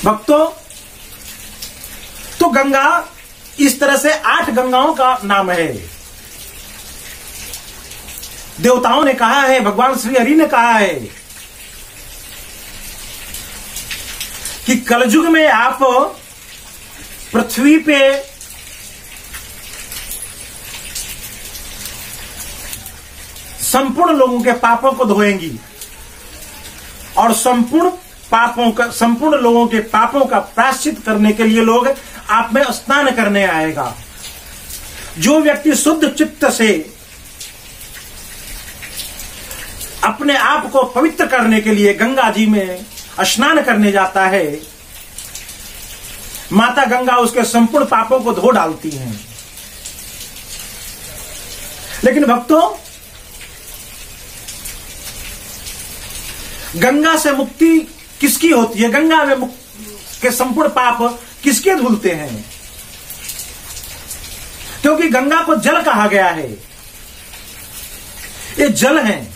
भक्तों, तो गंगा इस तरह से 8 गंगाओं का नाम है। देवताओं ने कहा है, भगवान श्री हरि ने कहा है कि कलयुग में आप पृथ्वी पे संपूर्ण लोगों के पापों को धोएंगी और संपूर्ण लोगों के पापों का प्रायश्चित करने के लिए लोग आप में स्नान करने आएगा। जो व्यक्ति शुद्ध चित्त से अपने आप को पवित्र करने के लिए गंगा जी में स्नान करने जाता है, माता गंगा उसके संपूर्ण पापों को धो डालती हैं। लेकिन भक्तों, गंगा से मुक्ति किसकी होती है? गंगा में के संपूर्ण पाप किसके धुलते हैं? क्योंकि गंगा को जल कहा गया है। ये जल है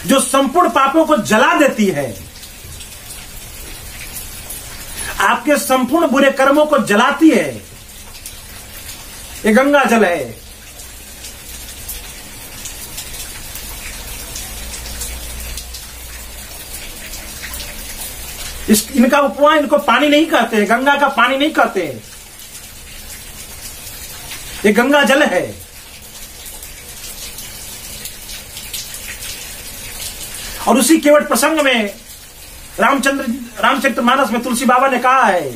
जो संपूर्ण पापों को जला देती है, आपके संपूर्ण बुरे कर्मों को जलाती है। ये गंगा जल है। इनका उपमा, इनको पानी नहीं कहते हैं, गंगा का पानी नहीं कहते हैं, ये गंगा जल है। और उसी केवट प्रसंग में रामचरितमानस में तुलसी बाबा ने कहा है,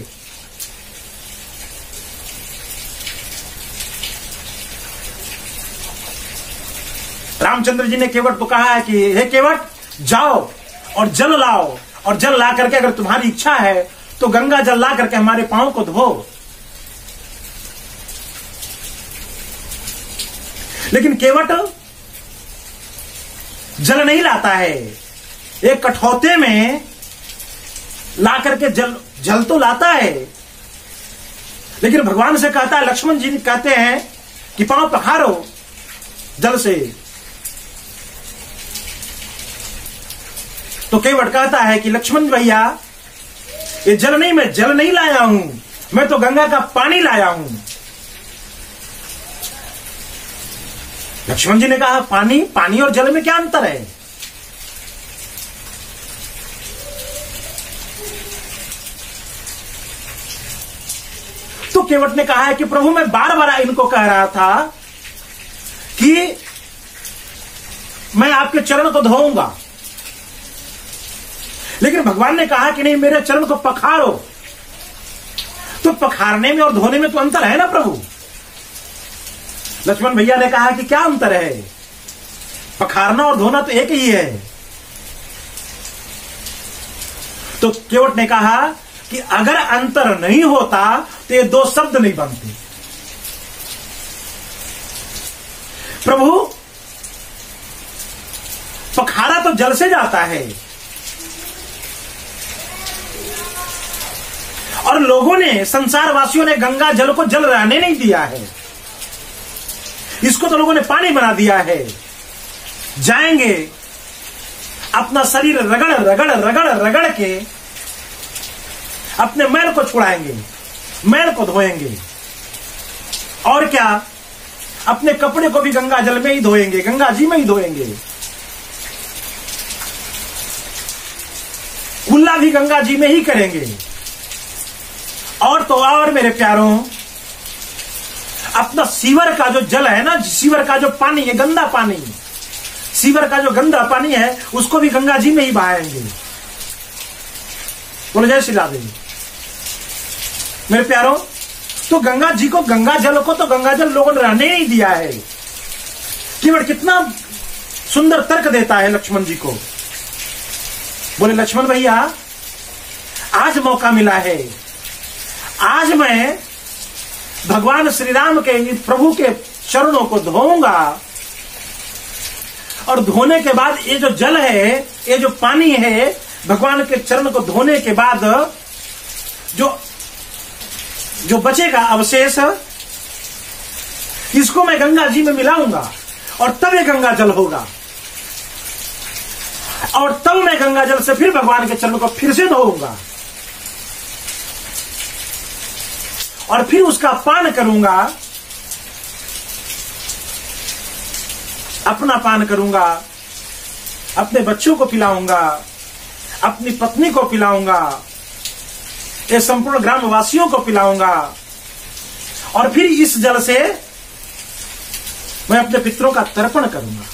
रामचंद्र जी ने केवट को कहा है कि हे केवट, जाओ और जल लाओ, और जल ला करके अगर तुम्हारी इच्छा है तो गंगा जल ला करके हमारे पांव को धो। लेकिन केवट जल नहीं लाता है, एक कठौते में ला करके जल तो लाता है, लेकिन भगवान से कहता है, लक्ष्मण जी कहते हैं कि पांव पखारो जल से। तो केवट कहता है कि लक्ष्मण भैया, ये जल नहीं, मैं जल नहीं लाया हूं, मैं तो गंगा का पानी लाया हूं। लक्ष्मण जी ने कहा, पानी और जल में क्या अंतर है? तो केवट ने कहा है कि प्रभु, मैं बार बार इनको कह रहा था कि मैं आपके चरण को धोऊंगा, लेकिन भगवान ने कहा कि नहीं, मेरे चरण को पखारो। तो पखारने में और धोने में तो अंतर है ना प्रभु। लक्ष्मण भैया ने कहा कि क्या अंतर है? पखारना और धोना तो एक ही है। तो केवट ने कहा कि अगर अंतर नहीं होता तो ये 2 शब्द नहीं बनते। प्रभु, पखारा तो जल से जाता है, और लोगों ने, संसार वासियों ने गंगा जल को जल रहने नहीं दिया है, इसको तो लोगों ने पानी बना दिया है। जाएंगे अपना शरीर रगड़ रगड़ रगड़ रगड़ के अपने मैल को छुड़ाएंगे, मैल को धोएंगे, और क्या, अपने कपड़े को भी गंगा जल में ही धोएंगे, गंगा जी में ही धोएंगे, कुल्ला भी गंगा जी में ही करेंगे। और तो और मेरे प्यारों, अपना सीवर का जो जल है ना, सीवर का जो पानी है, गंदा पानी, सीवर का जो गंदा पानी है, उसको भी गंगा जी में ही बहाएंगे। बोलो जय श्री राधे। मेरे प्यारों, तो गंगा जी को, गंगा जल को तो गंगा जल लोगों ने रहने नहीं दिया है। केवट कितना सुंदर तर्क देता है लक्ष्मण जी को। बोले लक्ष्मण भैया, आज मौका मिला है, आज मैं भगवान श्री राम के, प्रभु के चरणों को धोऊंगा, और धोने के बाद ये जो जल है, ये जो पानी है, भगवान के चरण को धोने के बाद जो बचेगा अवशेष, इसको मैं गंगा जी में मिलाऊंगा, और तब ये गंगा जल होगा। और तब मैं गंगा जल से फिर भगवान के चरणों को फिर से धोऊंगा और फिर उसका पान करूंगा, अपना पान करूंगा, अपने बच्चों को पिलाऊंगा, अपनी पत्नी को पिलाऊंगा, ये संपूर्ण ग्रामवासियों को पिलाऊंगा और फिर इस जल से मैं अपने पितरों का तर्पण करूंगा।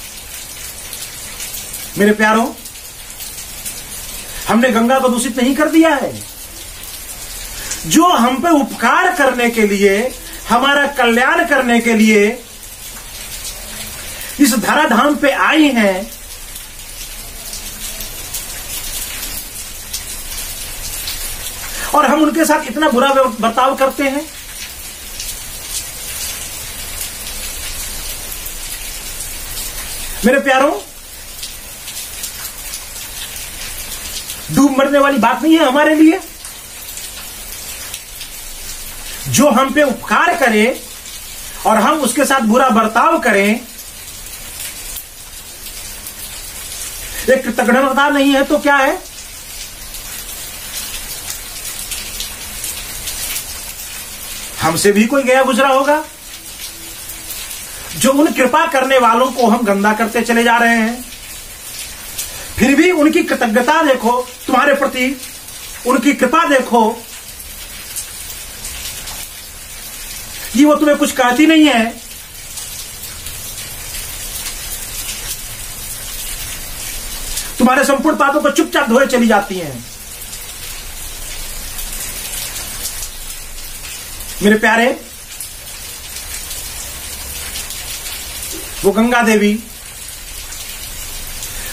मेरे प्यारों, हमने गंगा को दूषित नहीं कर दिया है। जो हम पे उपकार करने के लिए, हमारा कल्याण करने के लिए इस धराधाम पे आई हैं, और हम उनके साथ इतना बुरा बर्ताव करते हैं। मेरे प्यारों, डूब मरने वाली बात नहीं है हमारे लिए। जो हम पे उपकार करे और हम उसके साथ बुरा बर्ताव करें, एक कृतज्ञता नहीं है तो क्या है? हमसे भी कोई गया गुजरा होगा। जो उन कृपा करने वालों को हम गंदा करते चले जा रहे हैं, फिर भी उनकी कृतज्ञता देखो, तुम्हारे प्रति उनकी कृपा देखो कि वो तुम्हें कुछ कहती नहीं है। तुम्हारे संपूर्ण पापों को चुपचाप धोए चली जाती हैं। मेरे प्यारे, वो गंगा देवी,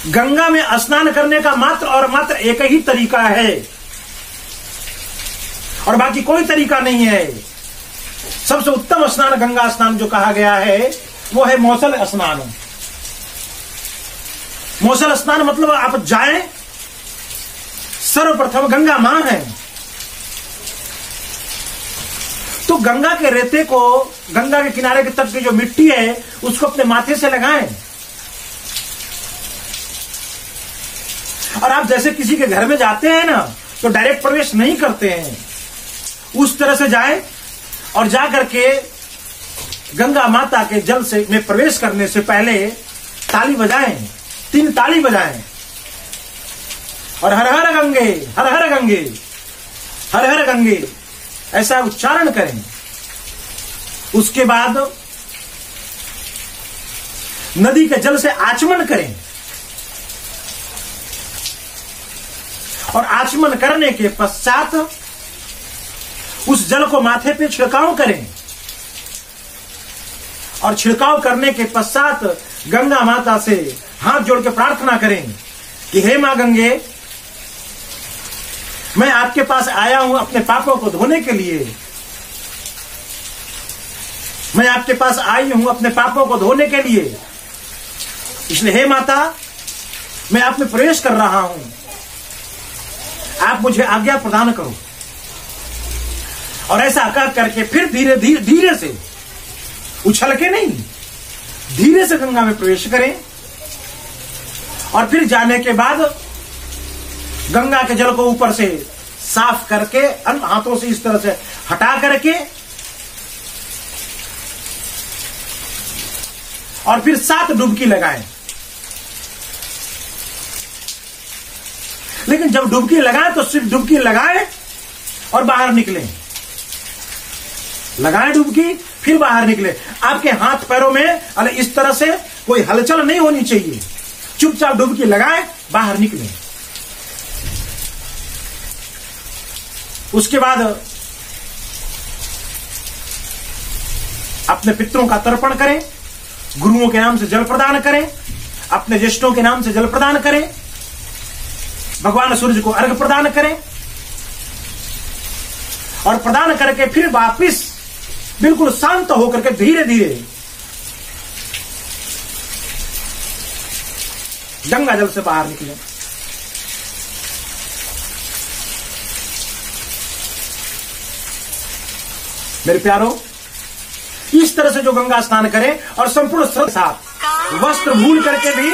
गंगा में स्नान करने का मात्र और मात्र एक ही तरीका है और बाकी कोई तरीका नहीं है। सबसे उत्तम स्नान गंगा स्नान जो कहा गया है वो है मौसल स्नान। मौसल स्नान मतलब आप जाएं, सर्वप्रथम गंगा मां है तो गंगा के रेते को, गंगा के किनारे के तट की जो मिट्टी है उसको अपने माथे से लगाएं। और आप जैसे किसी के घर में जाते हैं ना तो डायरेक्ट प्रवेश नहीं करते हैं, उस तरह से जाएं और जाकर के गंगा माता के जल से में प्रवेश करने से पहले ताली बजाएं, 3 ताली बजाएं और हर हर गंगे, हर हर गंगे, हर हर गंगे ऐसा उच्चारण करें। उसके बाद नदी के जल से आचमन करें और आचमन करने के पश्चात उस जल को माथे पे छिड़काव करें और छिड़काव करने के पश्चात गंगा माता से हाथ जोड़ के प्रार्थना करें कि हे मां गंगे, मैं आपके पास आया हूं अपने पापों को धोने के लिए। मैं आपके पास आई हूं अपने पापों को धोने के लिए, इसलिए हे माता, मैं आप में प्रवेश कर रहा हूं, आप मुझे आज्ञा प्रदान करो। और ऐसा कह करके फिर धीरे धीरे धीरे से, उछल के नहीं, धीरे से गंगा में प्रवेश करें और फिर जाने के बाद गंगा के जल को ऊपर से साफ करके हाथों से इस तरह से हटा करके और फिर 7 डुबकी लगाएं। लेकिन जब डुबकी लगाएं तो सिर्फ डुबकी लगाएं और बाहर निकलें। लगाएं डुबकी, फिर बाहर निकले। आपके हाथ पैरों में इस तरह से कोई हलचल नहीं होनी चाहिए। चुपचाप डुबकी लगाएं, बाहर निकलें। उसके बाद अपने पितरों का तर्पण करें, गुरुओं के नाम से जल प्रदान करें, अपने ज्येष्ठों के नाम से जल प्रदान करें, भगवान सूर्य को अर्घ प्रदान करें और प्रदान करके फिर वापिस बिल्कुल शांत होकर के धीरे धीरे गंगा जल से बाहर निकले। मेरे प्यारों, इस तरह से जो गंगा स्नान करें और संपूर्ण श्रद्धा साथ वस्त्र भूल करके भी